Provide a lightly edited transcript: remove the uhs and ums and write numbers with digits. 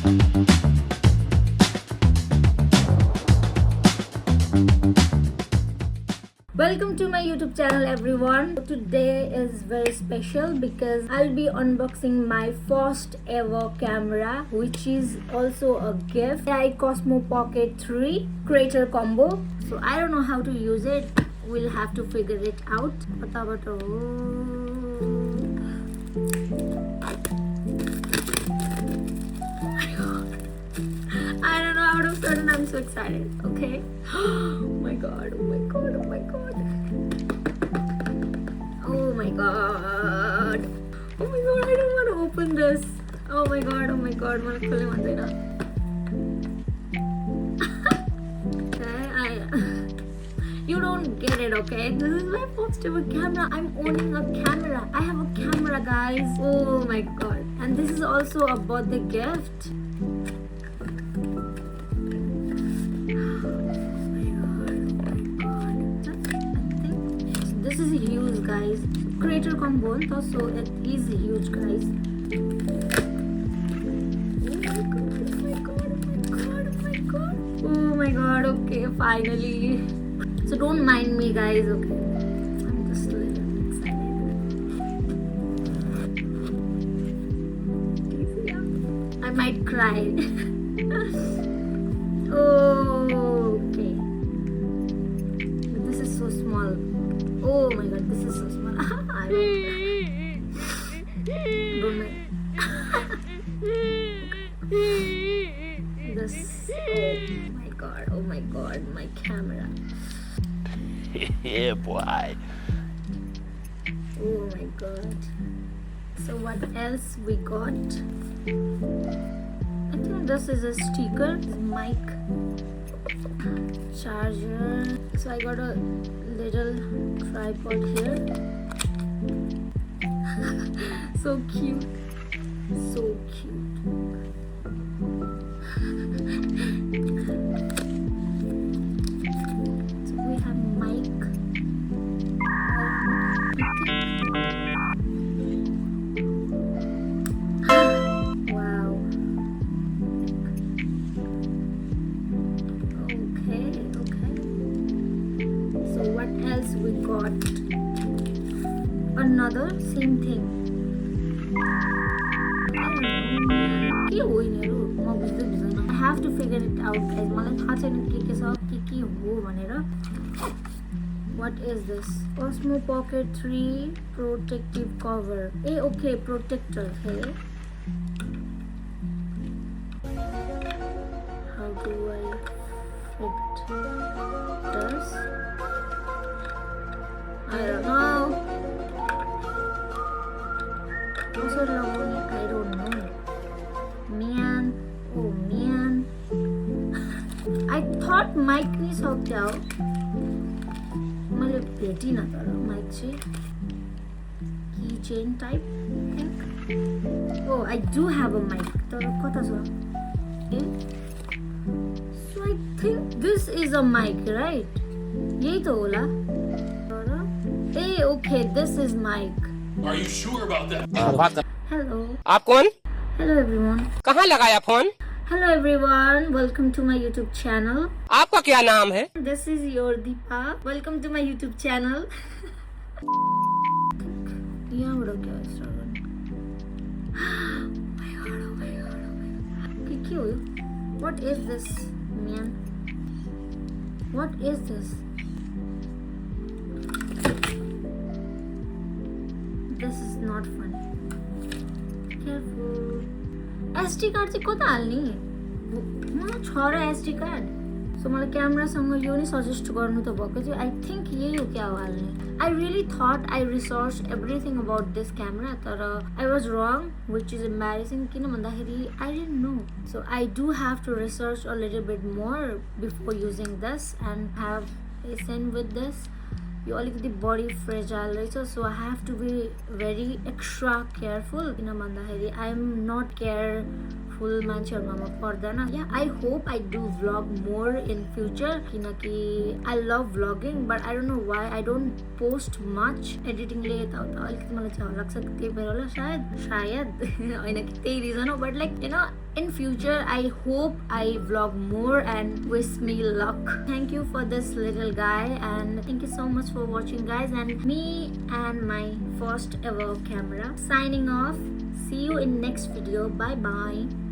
Welcome to my YouTube channel everyone. Today is very special because I'll be unboxing my first ever camera, which is also a gift. DJI Osmo Pocket 3 creator combo. So I don't know how to use it. We'll have to figure it out. I don't know, out of sudden I'm so excited. Okay. Oh my god, oh my god, oh my god. Oh my god. Oh my god, I don't want to open this. Oh my god, oh my god. You don't get it, okay? This is my first ever camera. I'm owning a camera. I have a camera, guys. Oh my god. And this is also a birthday gift. This is huge, guys. Creator combo, so it is huge, guys. Oh my god, okay, finally. So don't mind me, guys, okay? I'm just a little excited. I might cry. Okay. This is so small. Oh my god, this is so small. I don't know. This. Oh my god, my camera. Yeah, boy. Oh my god. So what else we got? I think this is a sticker, mic, charger. So I got a little tripod here. So cute. So cute. So we have mic. Wow. Okay. So what else we got? Another same thing. I have to figure it out, guys. What is this? Osmo Pocket 3 protective cover. Okay, protector. Hey, how do I fit this? I don't know. I don't know. Man. Oh man. I thought mic ni सक्थ्यो. मैले भेटिन तर mic चाहिँ keychain type, I think. Oh, I do have a mic. तर कता छ? Okay. So I think this is a mic, right? यही त होला. Okay, this is mic. Are you sure about that? Hello. आप कौन? Hello everyone. कहाँ लगाया phone? Hello everyone. Welcome to my YouTube channel. आपका क्या नाम है? This is your Deepa. Welcome to my YouTube channel. Yeah, what okay, start. Oh my god. Okay, cute. What is this, man? What is this? This is not fun. Careful. SD card चाहिँ कता हाल्ने? मलाई छ र SD card. So मलाई क्यामेरासँग यो नि suggest गर्नु त भएको थियो. I think यही हो क्या हो हाल्ने. I really thought I researched everything about this camera, तर I was wrong, which is embarrassing. किन भन्दाखेरि I didn't know. So I do have to research a little bit more before using this and have a scene with this. यो अलिकति बडी fragile रहेछ, so I have to be very extra careful किन भन्दाखेरि I am not careful मान्छेहरूमा पर्दैन. Yeah, I hope I do vlog more in future किनकि I love vlogging but I don't know why I don't post much. एडिटिङले यताउता अलिकति मलाई चाहिँ लाग्छ त्यही भएर होला सायद होइन कि त्यही रिजन हो. But like in future I hope I vlog more and wish me luck. Thank you for this little guy and thank you so much for watching guys, and me and my first ever camera signing off. See you in next video. Bye bye.